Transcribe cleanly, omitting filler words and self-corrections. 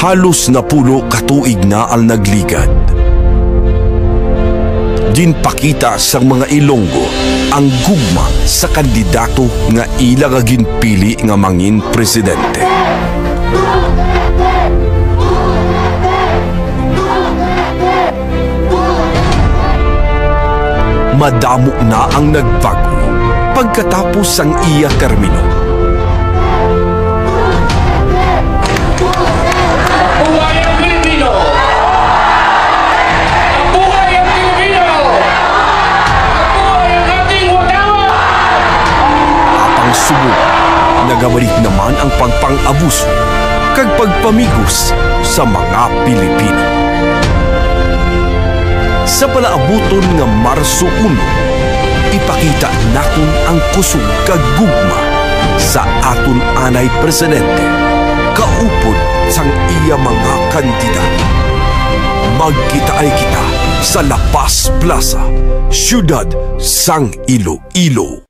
Halos na pulo katuig na ang nagligad. Ginpakita sa mga Ilonggo ang gugma sa kandidato nga ila nga ginpili nga mangin presidente. Madamo na ang nagbago pagkatapos ang iya termino. Buhay ang Pilipino! Buhay ang Pilipino! Buhay ang ating wagawa! Apang subo, nagabalik naman ang pagpang-abuso kag pagpamigos sa mga Pilipino. Sa palaabuton nga Marso 1, ipakita naton ang kusog kag gugma sa aton anay presidente, kaupod sang iya mga kandidato. Magkita ay kita sa La Paz Plaza, Siyudad sang Iloilo.